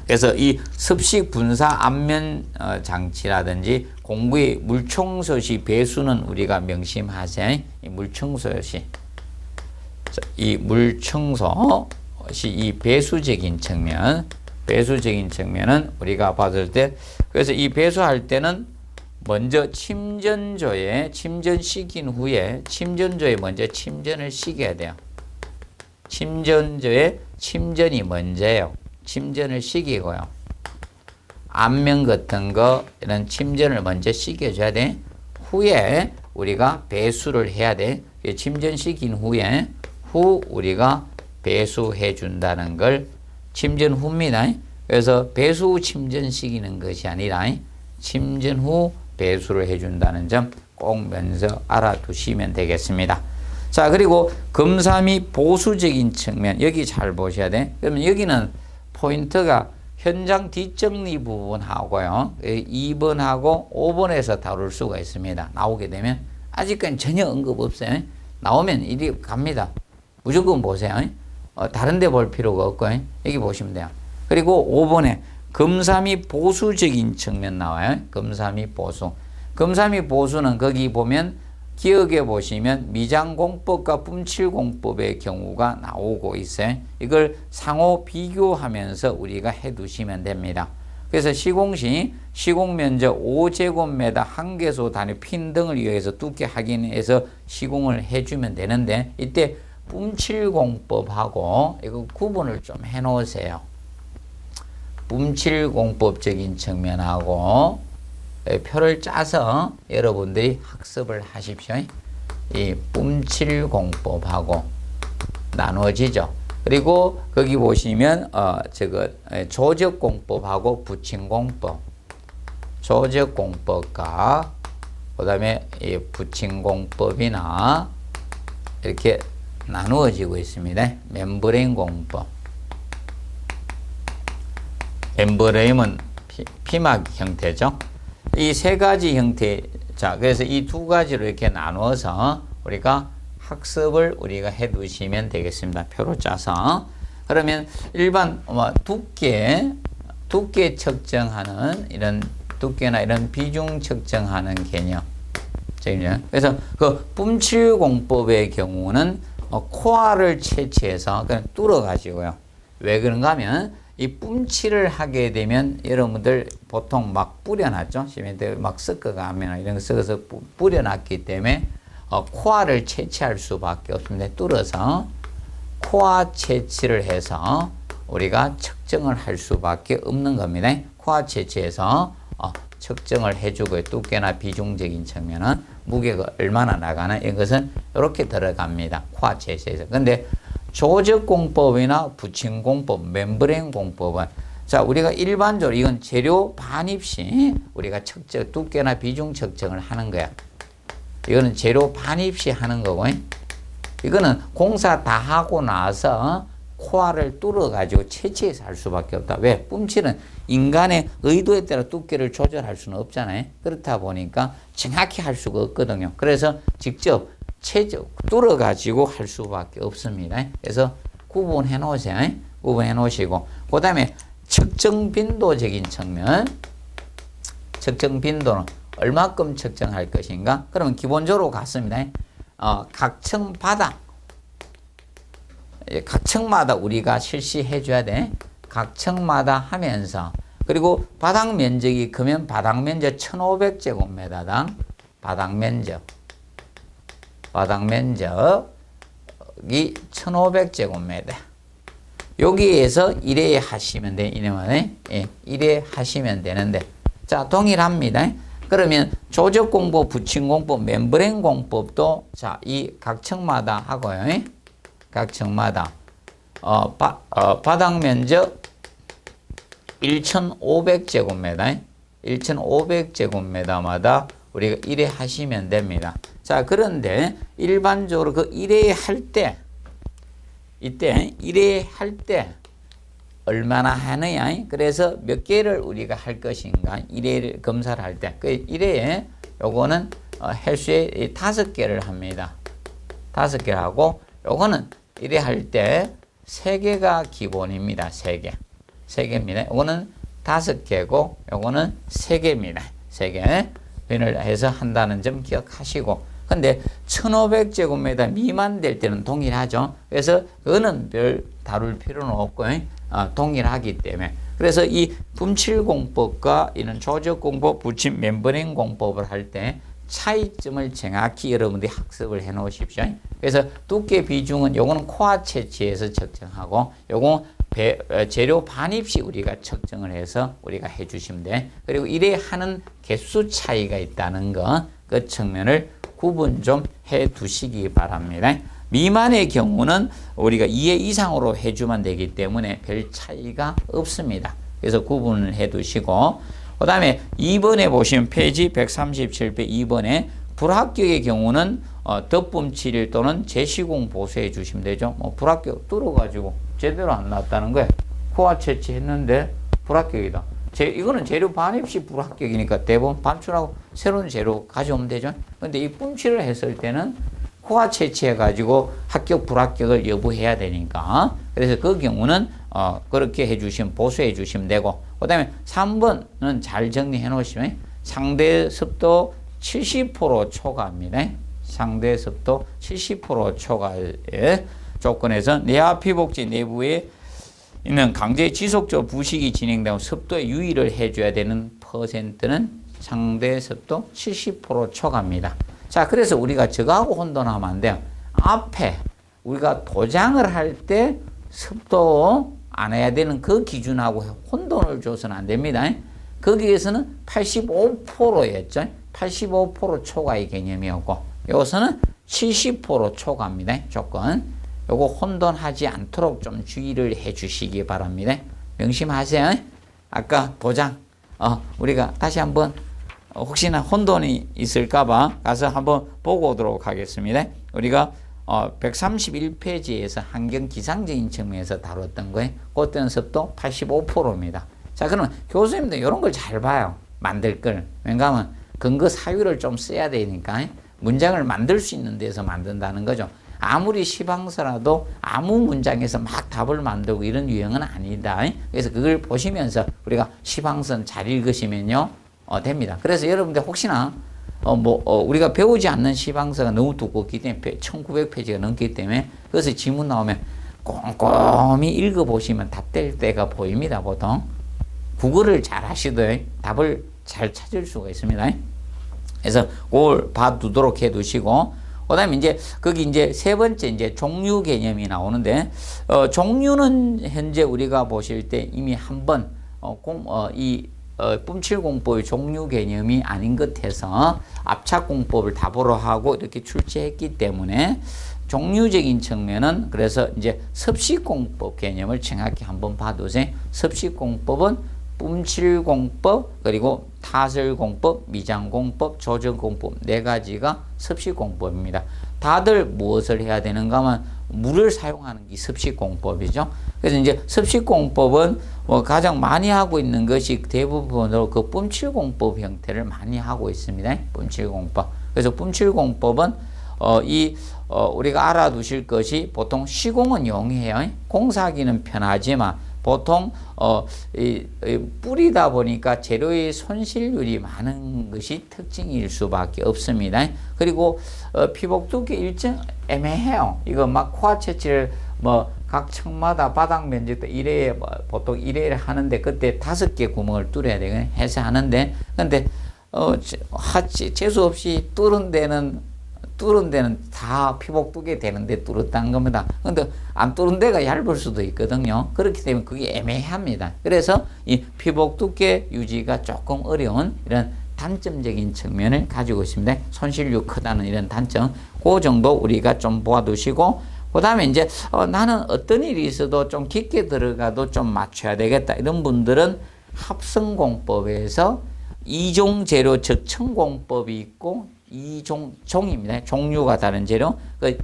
그래서 이 습식 분사 안면 장치라든지 공구의 물청소 시 배수는 우리가 명심하세요. 이 물청소 시, 이 물청소 시 이 배수적인 측면은 우리가 봤을 때, 그래서 이 배수할 때는 먼저 침전조에 침전 시킨 후에 침전조에 먼저 침전을 시켜야 돼요. 침전조에 침전이 먼저예요. 침전을 시키고요. 안면 같은 거 이런 침전을 먼저 시켜줘야 돼. 후에 우리가 배수를 해야 돼. 침전시킨 후에 우리가 배수해 준다는 걸 침전 후입니다. 그래서 배수 후 침전시키는 것이 아니라 침전 후 배수를 해준다는 점 꼭 먼저 알아두시면 되겠습니다. 자, 그리고 검사 및 보수적인 측면, 여기 잘 보셔야 돼. 그러면 여기는 포인트가 현장 뒷정리 부분하고요, 2번하고 5번에서 다룰 수가 있습니다. 나오게 되면. 아직까지 전혀 언급 없어요. 나오면 이리 갑니다. 무조건 보세요. 다른 데 볼 필요가 없고 여기 보시면 돼요. 그리고 5번에 검사 및 보수적인 측면 나와요. 검사 및 보수. 검사 및 보수는 거기 보면 기억해 보시면 미장공법과 뿜칠공법의 경우가 나오고 있어요. 이걸 상호 비교하면서 우리가 해 두시면 됩니다. 그래서 시공시 시공면적 5제곱미터 한개소 단위 핀 등을 이용해서 두께 확인해서 시공을 해주면 되는데, 이때 뿜칠공법하고 이거 구분을 좀 해 놓으세요. 뿜칠공법적인 측면하고 표를 짜서 여러분들이 학습을 하십시오. 이 뿜칠 공법하고 나누어지죠. 그리고 거기 보시면 조적 공법하고 붙임 공법, 조적 공법과 그다음에 이 붙임 공법이나 이렇게 나누어지고 있습니다. 멤브레인 공법. 멤브레인은 피막 형태죠. 이 세 가지 형태. 자, 그래서 이 두 가지로 이렇게 나누어서 우리가 학습을 우리가 해 두시면 되겠습니다. 표로 짜서. 그러면 일반 두께 측정하는 이런 두께나 이런 비중 측정하는 개념. 그래서 그 뿜칠 공법의 경우는 코알을 채취해서 그냥 뚫어 가지고요. 왜 그런가 하면 이 뿜칠을 하게 되면 여러분들 보통 막 뿌려놨죠. 시멘트 막 섞어가면 이런 거 섞어서 뿌려놨기 때문에 코알을 채취할 수밖에 없습니다. 뚫어서 코알 채취를 해서 우리가 측정을 할 수밖에 없는 겁니다. 코알 채취해서 측정을 해주고 두께나 비중적인 측면은 무게가 얼마나 나가나 이것은 이렇게 들어갑니다. 코알 채취해서. 근데 조적 공법이나 붙임 공법, 멤브레인 공법은 자 우리가 일반적으로 이건 재료 반입 시 우리가 측정 두께나 비중 측정을 하는 거야. 이거는 재료 반입 시 하는 거고, 이거는 공사 다 하고 나서 코알을 뚫어 가지고 채취해서 할 수밖에 없다. 왜? 뿜칠은 인간의 의도에 따라 두께를 조절할 수는 없잖아요. 그렇다 보니까 정확히 할 수가 없거든요. 그래서 직접 뚫어 가지고 할 수밖에 없습니다. 그래서 구분해 놓으세요. 구분해 놓으시고, 그 다음에 측정 빈도적인 측면, 측정 빈도는 얼마큼 측정할 것인가? 그러면 기본적으로 같습니다. 각 층 바닥, 각 층마다 우리가 실시해 줘야 돼. 각 층마다 하면서, 그리고 바닥 면적이 크면 바닥 면적 1500제곱미터당 바닥 면적이 1500제곱미터. 여기에서 1회 하시면 돼. 이놈은 1회 하시면 되는데, 자 동일합니다. 그러면 조적 공법, 붙임 공법, 멤브레인 공법도 자 이 각 층마다 하고요. 각 층마다 바닥 면적 1500제곱미터, 1500제곱미터마다 우리가 1회 하시면 됩니다. 자, 그런데 일반적으로 그 1회 할 때, 이때 1회 할 때 얼마나 하느냐? 그래서 몇 개를 우리가 할 것인가? 1회를 검사를 할 때. 그 1회에 요거는 헬스에 5개를 합니다. 5개를 하고, 요거는 1회 할 때 3개가 기본입니다. 3개. 3개입니다. 요거는 5개고, 요거는 3개입니다. 3개. 변을 해서 한다는 점 기억하시고. 근데 1500제곱미터 미만 될 때는 동일하죠. 그래서 그거는 별 다룰 필요는 없고, 동일하기 때문에. 그래서 이 뿜칠 공법과 이런 조적 공법, 붙임 멤브레인 공법을 할 때 차이점을 정확히 여러분들이 학습을 해 놓으십시오. 그래서 두께 비중은 요거는 코알 채취해서 측정하고, 요거 재료 반입 시 우리가 측정을 해서 우리가 해 주시면 돼. 그리고 이래 하는 개수 차이가 있다는 거, 그 측면을 구분 좀 해 두시기 바랍니다. 미만의 경우는 우리가 2회 이상으로 해주면 되기 때문에 별 차이가 없습니다. 그래서 구분을 해 두시고, 그 다음에 2번에 보시면 페이지 137ペ 2번에 불합격의 경우는 덧뿜칠 또는 재시공 보수해 주시면 되죠. 불합격 뚫어가지고 제대로 안 나왔다는 거예요. 코알 채취했는데 불합격이다. 이거는 재료 반입 시 불합격이니까 대부분 반출하고 새로운 재료 가져오면 되죠. 근데 이 뿜칠을 했을 때는 코알 채취해가지고 합격 불합격을 여부해야 되니까, 그래서 그 경우는 그렇게 해주시면 보수해 주시면 되고, 그 다음에 3번은 잘 정리해 놓으시면 상대 습도 70% 초과입니다. 상대 습도 70% 초과의 조건에서 내화 피복지 내부에 있는 강제 지속적 부식이 진행되고 습도에 유의를 해줘야 되는 퍼센트는 상대 습도 70% 초과입니다. 자, 그래서 우리가 저거하고 혼돈하면 안 돼요. 앞에 우리가 도장을 할 때 습도 안 해야 되는 그 기준하고 혼돈을 줘서는 안 됩니다. 거기에서는 85%였죠. 85% 초과의 개념이었고 여기서는 70% 초과입니다. 조건. 요거 혼돈하지 않도록 좀 주의를 해 주시기 바랍니다. 명심하세요. 아까 도장 우리가 다시 한번 혹시나 혼돈이 있을까봐 가서 한번 보고 오도록 하겠습니다. 우리가 131페이지에서 환경 기상적인 측면에서 다뤘던 거예요. 그때 연습도 85%입니다. 자, 그러면 교수님도 이런 걸 잘 봐요. 만들 걸. 왜냐하면 근거 사유를 좀 써야 되니까 문장을 만들 수 있는 데서 만든다는 거죠. 아무리 시방서라도 아무 문장에서 막 답을 만들고 이런 유형은 아니다. 그래서 그걸 보시면서 우리가 시방선 잘 읽으시면요 됩니다. 그래서 여러분들 혹시나 우리가 배우지 않는 시방서가 너무 두껍기 때문에 1900페이지가 넘기 때문에 그래서 지문 나오면 꼼꼼히 읽어보시면 답될 때가 보입니다. 보통 국어를 잘 하시더라도 답을 잘 찾을 수가 있습니다. 그래서 그걸 봐두도록 해두시고 그 다음에 이제 거기 이제 세 번째 이제 종류 개념이 나오는데 종류는 현재 우리가 보실 때 이미 한번 뿜칠공법의 종류 개념이 아닌 것 해서 압착공법을 답으로 하고 이렇게 출제했기 때문에 종류적인 측면은 그래서 이제 섭식공법 개념을 정확히 한번 봐두세요. 섭식공법은 뿜칠공법 그리고 타설공법, 미장공법, 조정공법 네 가지가 섭식공법입니다. 다들 무엇을 해야 되는가 하면 물을 사용하는 게 섭식공법이죠. 그래서 이제 섭식공법은 가장 많이 하고 있는 것이 대부분으로 그 뿜칠공법 형태를 많이 하고 있습니다. 뿜칠공법. 그래서 뿜칠공법은 우리가 알아두실 것이 보통 시공은 용이해요. 공사하기는 편하지만 보통 뿌리다 보니까 재료의 손실률이 많은 것이 특징일 수밖에 없습니다. 그리고 피복 두께 일정 애매해요. 이거 막 코아 채취를 각 층마다 바닥 면적도 1회에 보통 1회를 하는데 그때 5개 구멍을 뚫어야 되거든요. 해서 하는데 근데 재수 없이 뚫은 데는 다 피복 두개 되는데 뚫었다는 겁니다. 근데 안 뚫은 데가 얇을 수도 있거든요. 그렇기 때문에 그게 애매합니다. 그래서 이 피복 두께 유지가 조금 어려운 이런 단점적인 측면을 가지고 있습니다. 손실률 크다는 이런 단점. 그 정도 우리가 좀 보아두시고, 그 다음에 이제 나는 어떤 일이 있어도 좀 깊게 들어가도 좀 맞춰야 되겠다. 이런 분들은 합성공법에서 이종재료 적층공법이 있고 종입니다. 종류가 다른 재료.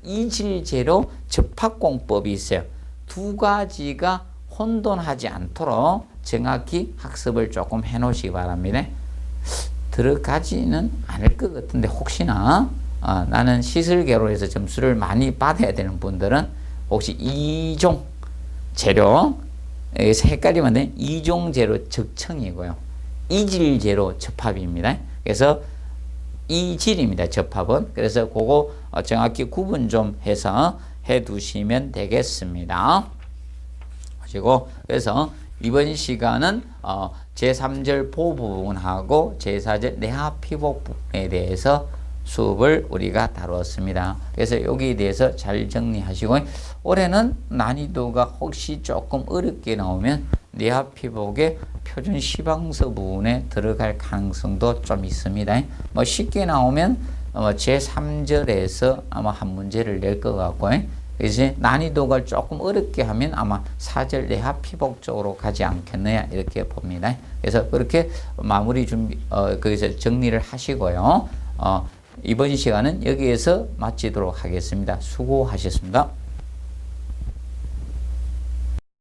이질재료 접합공법이 있어요. 두 가지가 혼돈하지 않도록 정확히 학습을 조금 해 놓으시기 바랍니다. 들어가지는 않을 것 같은데 혹시나 나는 시설계로에서 점수를 많이 받아야 되는 분들은 혹시 이종 재료 여기서 헷갈리면 돼. 이종 재료 적층이고요. 이질 재료 접합입니다. 그래서 이질입니다. 접합은. 그래서 그거 정확히 구분 좀 해서 해 두시면 되겠습니다. 그리고 그래서 이번 시간은 제3절 보호 부분하고 제4절 내하 피복 부분에 대해서 수업을 우리가 다루었습니다. 그래서 여기에 대해서 잘 정리하시고 올해는 난이도가 혹시 조금 어렵게 나오면 내하 피복의 표준 시방서 부분에 들어갈 가능성도 좀 있습니다. 쉽게 나오면 제3절에서 아마 한 문제를 낼 것 같고요. 이제 난이도가 조금 어렵게 하면 아마 4절 내하 피복 쪽으로 가지 않겠느냐 이렇게 봅니다. 그래서 그렇게 마무리 거기서 정리를 하시고요. 이번 시간은 여기에서 마치도록 하겠습니다. 수고하셨습니다.